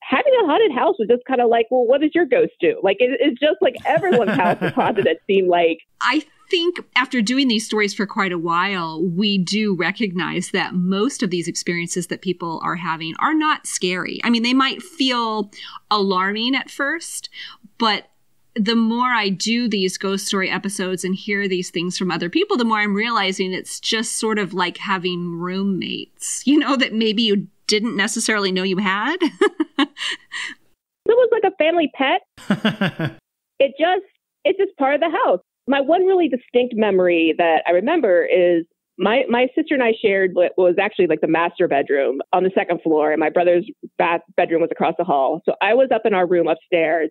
Having a haunted house was just kind of like, well, what does your ghost do? Like, it's just like everyone's house is haunted, it seemed like. I think after doing these stories for quite a while, we do recognize that most of these experiences that people are having are not scary. I mean, they might feel alarming at first, but the more I do these ghost story episodes and hear these things from other people, the more I'm realizing it's just sort of like having roommates, that maybe you didn't necessarily know you had. It was like a family pet. It's just part of the house. My one really distinct memory that I remember is my sister and I shared what was actually like the master bedroom on the second floor, and my brother's bedroom was across the hall. So I was up in our room upstairs.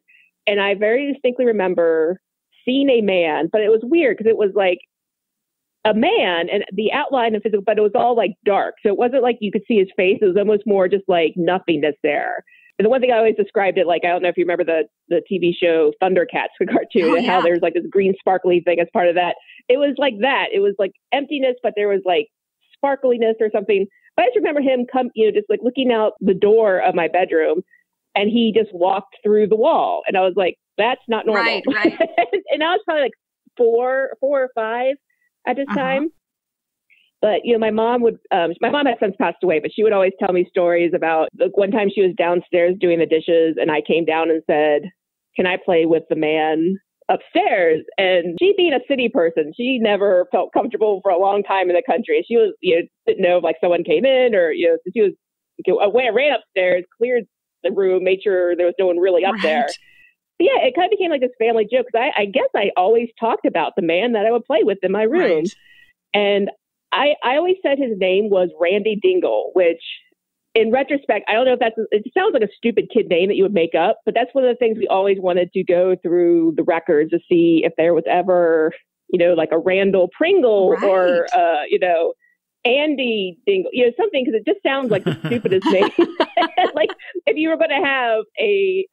And I very distinctly remember seeing a man, but it was weird because it was like a man and the outline of physical, but it was all like dark. So it wasn't like you could see his face. It was almost more just like nothingness there. And the one thing I always described it like, I don't know if you remember the TV show Thundercats, the cartoon, and how there's like this green sparkly thing as part of that. It was like that. It was like emptiness, but there was like sparkliness or something. But I just remember him just like looking out the door of my bedroom. And he just walked through the wall. And I was like, that's not normal. Right. And I was probably like four or five at this time. But, my mom had since passed away, but she would always tell me stories about one time she was downstairs doing the dishes and I came down and said, can I play with the man upstairs? And she being a city person, she never felt comfortable for a long time in the country. She was, didn't know if like someone came in or, so she was, ran upstairs, cleared the room, made sure there was no one really up there. But yeah, it kind of became like this family joke because I guess I always talked about the man that I would play with in my room. Right. And I always said his name was Randy Dingle, which in retrospect, I don't know if it sounds like a stupid kid name that you would make up, but that's one of the things we always wanted to go through the records to see if there was ever, like a Randall Pringle or, Andy Dingle, something, because it just sounds like the stupidest name. Like if you were going to have a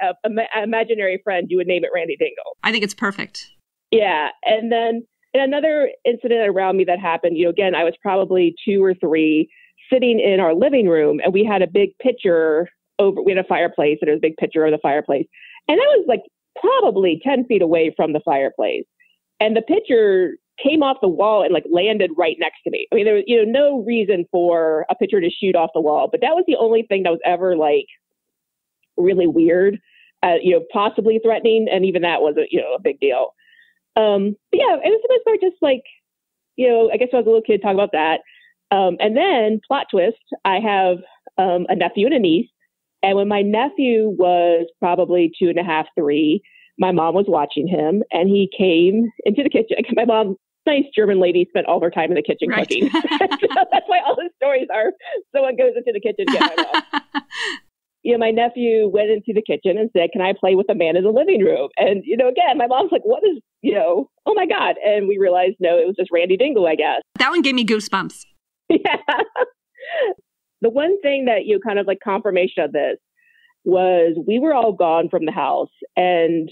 imaginary friend, you would name it Randy Dingle. I think it's perfect. Yeah. And then another incident around me that happened, again, I was probably 2 or 3 sitting in our living room and we had a big picture we had a fireplace and there was a big picture of the fireplace. And I was like probably 10 feet away from the fireplace. And the picture came off the wall and like landed right next to me. I mean, there was, no reason for a picture to shoot off the wall, but that was the only thing that was ever like really weird, possibly threatening. And even that was a big deal. But yeah, it was the most part just like, I guess I was a little kid, talk about that. And then plot twist, I have a nephew and a niece. And when my nephew was probably 2.5, 3, my mom was watching him and he came into the kitchen. My mom, nice German lady, spent all her time in the kitchen cooking. So that's why all the stories are someone goes into the kitchen to get my mom. My nephew went into the kitchen and said, "Can I play with a man in the living room?" And, again, my mom's like, "What is, oh my God." And we realized, no, it was just Randy Dingle, I guess. That one gave me goosebumps. Yeah. The one thing that, kind of like confirmation of this was we were all gone from the house, and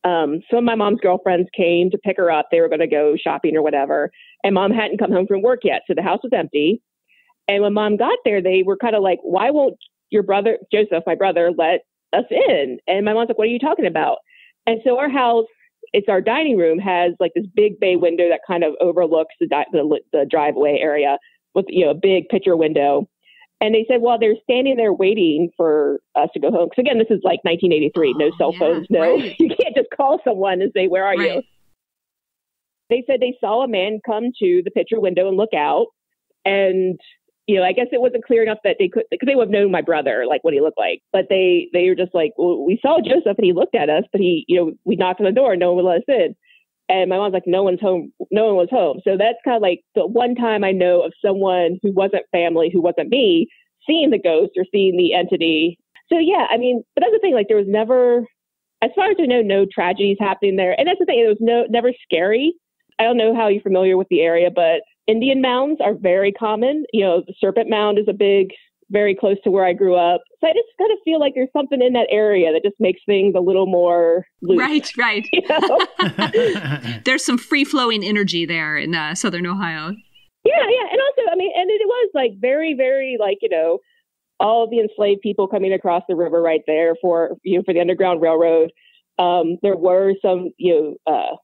some of my mom's girlfriends came to pick her up. They were going to go shopping or whatever. And mom hadn't come home from work yet. So the house was empty. And when mom got there, they were kind of like, "Why won't your brother, Joseph, my brother, let us in?" And my mom's like, "What are you talking about?" And so our house, it's our dining room, has like this big bay window that kind of overlooks the driveway area with, a big picture window. And they said, well, they're standing there waiting for us to go home. Because again, this is like 1983, no cell phones, right. You can't just call someone and say, "Where are you?" They said they saw a man come to the picture window and look out. And, I guess it wasn't clear enough that they could, because they would have known my brother, like what he looked like. But they were just like, "Well, we saw Joseph and he looked at us, but he, we knocked on the door and no one would let us in." And my mom's like, "No one's home. No one was home." So that's kind of like the one time I know of someone who wasn't family, who wasn't me, seeing the ghost or seeing the entity. So yeah, I mean, but that's the thing, like there was never, as far as I know, no tragedies happening there. And that's the thing, it was never scary. I don't know how you're familiar with the area, but Indian mounds are very common. The Serpent Mound is very close to where I grew up. So I just kind of feel like there's something in that area that just makes things a little more loose. Right. There's some free-flowing energy there in Southern Ohio. Yeah. And also, I mean, and it was like very, very like, all the enslaved people coming across the river right there for the Underground Railroad. There were some, I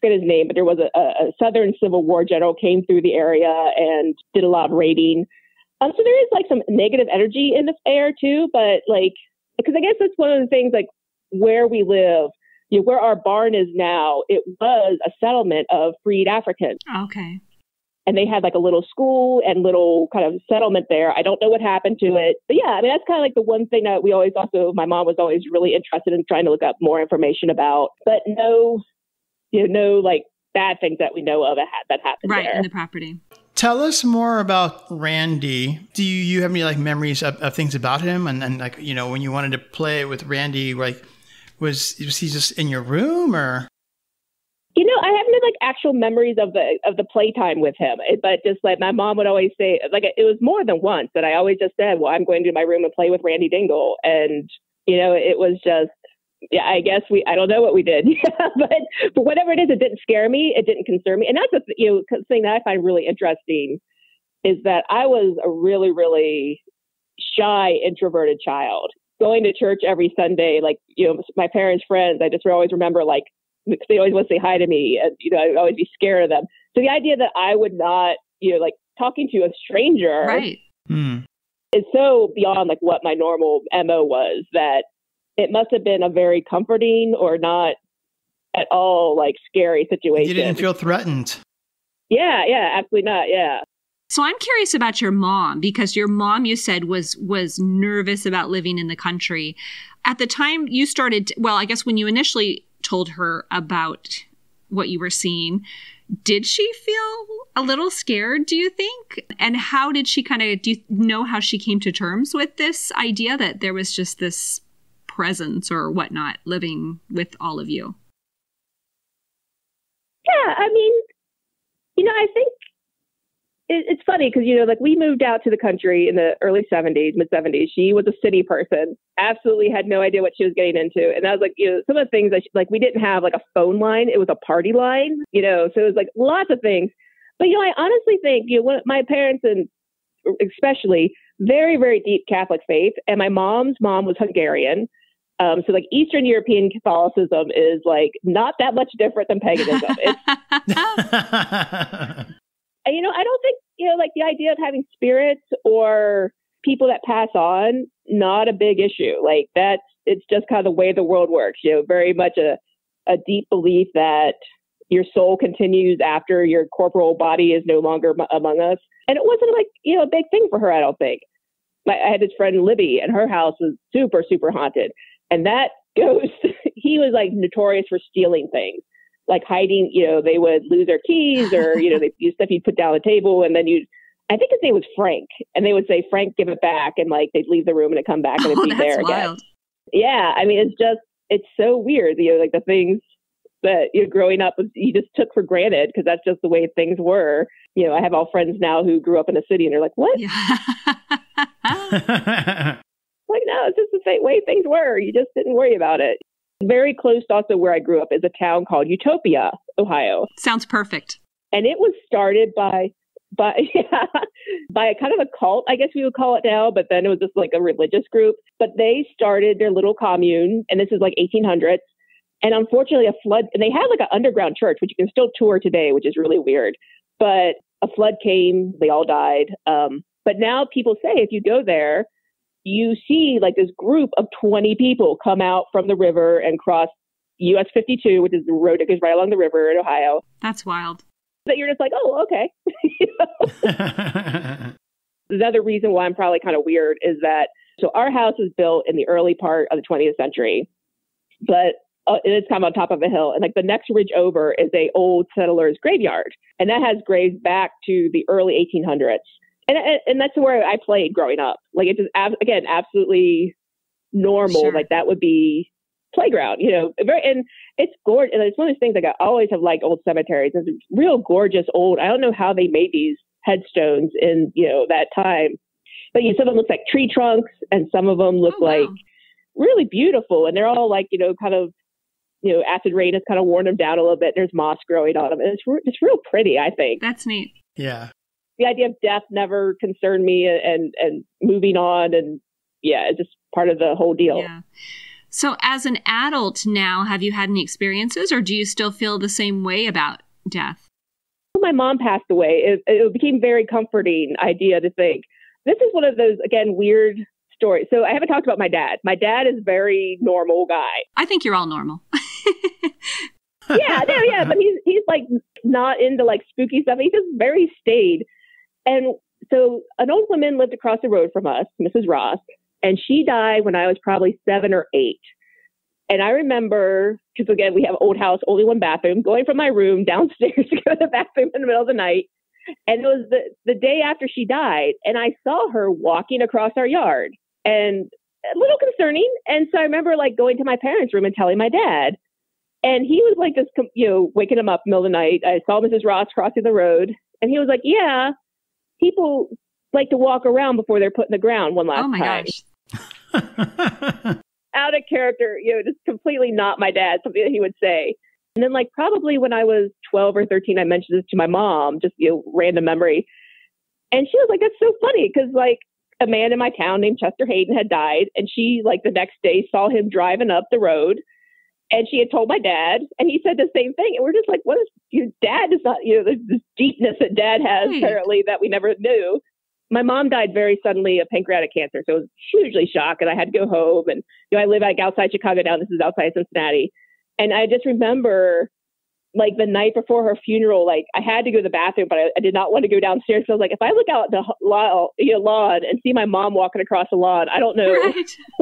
forget his name, but there was a Southern Civil War general came through the area and did a lot of raiding. So there is like some negative energy in the air too, but like, because I guess that's one of the things, like where we live, where our barn is now, it was a settlement of freed Africans. Okay. And they had like a little school and little kind of settlement there. I don't know what happened to it. But yeah, I mean, that's kind of like the one thing that my mom was always really interested in trying to look up more information about, but no like bad things that we know of that happened right there. In the property. Tell us more about Randy. Do you have any like memories of things about him? And like, when you wanted to play with Randy, like, was he just in your room or? I have no like actual memories of the playtime with him, but just like my mom would always say, like it was more than once that I always just said, "Well, I'm going to my room and play with Randy Dingle." And, it was just, yeah, I guess I don't know what we did, but whatever it is, it didn't scare me. It didn't concern me. And that's the thing that I find really interesting is that I was a really, really shy, introverted child going to church every Sunday. Like, my parents' friends, I just always remember like, they always want to say hi to me and, I'd always be scared of them. So the idea that I would not, like talking to a stranger right. is so beyond like what my normal MO was that it must have been a very comforting or not at all like scary situation. You didn't feel threatened. Yeah, absolutely not. Yeah. So I'm curious about your mom, because your mom, you said, was nervous about living in the country. At the time you started, I guess when you initially told her about what you were seeing, did she feel a little scared, do you think? And how did she do you know how she came to terms with this idea that there was just this presence or whatnot living with all of you? Yeah, I mean, I think it's funny because, like we moved out to the country in the early 70s, mid 70s. She was a city person, absolutely had no idea what she was getting into. And I was like, some of the things like we didn't have like a phone line. It was a party line, so it was like lots of things. But, I honestly think, my parents and especially very, very deep Catholic faith. And my mom's mom was Hungarian. So like Eastern European Catholicism is like not that much different than paganism. And, I don't think, like the idea of having spirits or people that pass on, not a big issue. Like it's just kind of the way the world works, very much a deep belief that, your soul continues after your corporal body is no longer among us. And it wasn't like, a big thing for her, I don't think. I had this friend, Libby, and her house was super, super haunted. And that ghost, he was like notorious for stealing things, like hiding, they would lose their keys or, they use stuff you'd put down the table. And then I think his name was Frank. And they would say, Frank, give it back. And like, they'd leave the room and it'd come back and it'd be there wild. Again. Yeah. I mean, it's so weird, like the things that growing up, you just took for granted because that's just the way things were. I have all friends now who grew up in a city and they're like, what? Yeah. Like, no, it's just the same way things were. You just didn't worry about it. Very close also where I grew up is a town called Utopia, Ohio. Sounds perfect. And it was started by a kind of a cult, I guess we would call it now, but then it was just like a religious group. But they started their little commune, and this is like 1800s. And unfortunately, a flood, and they had like an underground church, which you can still tour today, which is really weird. But a flood came, they all died. But now people say if you go there, you see like this group of 20 people come out from the river and cross US 52, which is the road that goes right along the river in Ohio. That's wild. That you're just like, oh, okay. Another reason why I'm probably kind of weird is that, so our house was built in the early part of the 20th century, but it's kind of on top of a hill. And like the next ridge over is a old settler's graveyard. And that has graves back to the early 1800s. And that's where I played growing up. Like it's just, again, absolutely normal. Sure. Like that would be playground, and it's gorgeous. And it's one of those things like I always have liked old cemeteries. It's real gorgeous old. I don't know how they made these headstones in, that time, but some of them look like tree trunks and some of them look like really beautiful. And they're all like, kind of, acid rain has kind of worn them down a little bit. There's moss growing on them. And it's real pretty, I think. That's neat. Yeah. The idea of death never concerned me and moving on. And yeah, it's just part of the whole deal. Yeah. So as an adult now, have you had any experiences or do you still feel the same way about death? When my mom passed away, it became very comforting idea to think, this is one of those, again, weird stories. So I haven't talked about my dad. My dad is a very normal guy. I think you're all normal. Yeah. But he's like not into like spooky stuff. He's just very staid. And so an old woman lived across the road from us, Mrs. Ross, and she died when I was probably 7 or 8. And I remember, because again, we have old house, only one bathroom, going from my room downstairs to go to the bathroom in the middle of the night. And it was the day after she died. And I saw her walking across our yard and a little concerning. And so I remember like going to my parents' room and telling my dad. And he was like just, waking him up in the middle of the night. I saw Mrs. Ross crossing the road. And he was like, yeah, people like to walk around before they're put in the ground one last time. Oh my gosh. Out of character, just completely not my dad, something that he would say. And then like probably when I was 12 or 13, I mentioned this to my mom, just, random memory. And she was like, that's so funny. Cause like a man in my town named Chester Hayden had died. And she like the next day saw him driving up the road and she had told my dad and he said the same thing. And we're just like, what is your dad is not, there's this deepness that dad has apparently that we never knew. My mom died very suddenly of pancreatic cancer. So it was hugely shocked and I had to go home. And, I live like outside Chicago now. This is outside Cincinnati. And I just remember like the night before her funeral, like I had to go to the bathroom, but I did not want to go downstairs. So I was like, if I look out the lawn and see my mom walking across the lawn, I don't know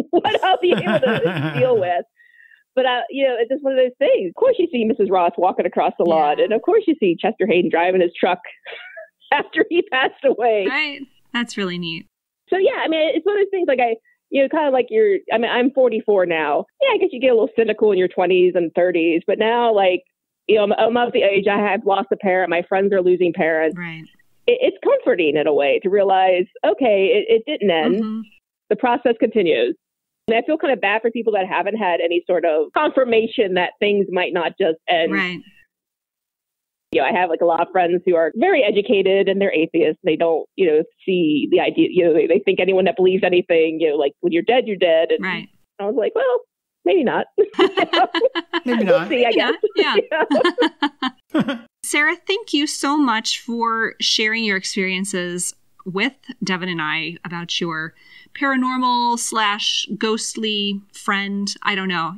what I'll be able to deal with. But, it's just one of those things. Of course you see Mrs. Ross walking across the lawn. And of course you see Chester Hayden driving his truck after he passed away. Right. That's really neat. So, yeah, I mean, it's one of those things like kind of like I'm 44 now. Yeah, I guess you get a little cynical in your 20s and 30s. But now, like, I'm of the age, I have lost a parent. My friends are losing parents. Right. It's comforting in a way to realize, okay, it didn't end. Mm-hmm. The process continues. And I feel kind of bad for people that haven't had any sort of confirmation that things might not just end. Right. I have like a lot of friends who are very educated and they're atheists. They don't, see the idea, they think anyone that believes anything, like when you're dead, you're dead. And right. I was like, well, maybe not. Maybe not. See, I guess. Yeah. Sarah, thank you so much for sharing your experiences with Devyn and I about your paranormal / ghostly friend. I don't know.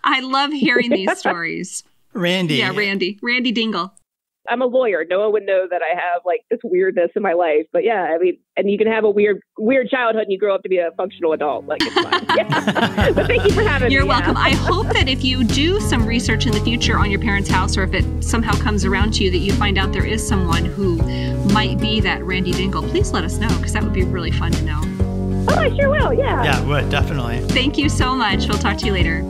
I love hearing these stories. Randy. Yeah, Randy Dingle. I'm a lawyer. No one would know that I have like this weirdness in my life. But yeah, I mean, and you can have a weird childhood and you grow up to be a functional adult. Like, it's fine. Yeah. But thank you for having me. You're welcome. I hope that if you do some research in the future on your parents' house, or if it somehow comes around to you that you find out there is someone who might be that Randy Dingle, please let us know, because that would be really fun to know. Oh, I sure will. Yeah. Yeah, it would, definitely. Thank you so much. We'll talk to you later.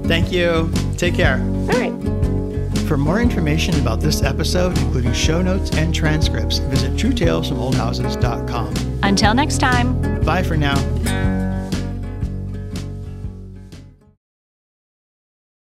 Thank you. Take care. All right. For more information about this episode, including show notes and transcripts, visit truetalesfromoldhouses.com. Until next time. Bye for now.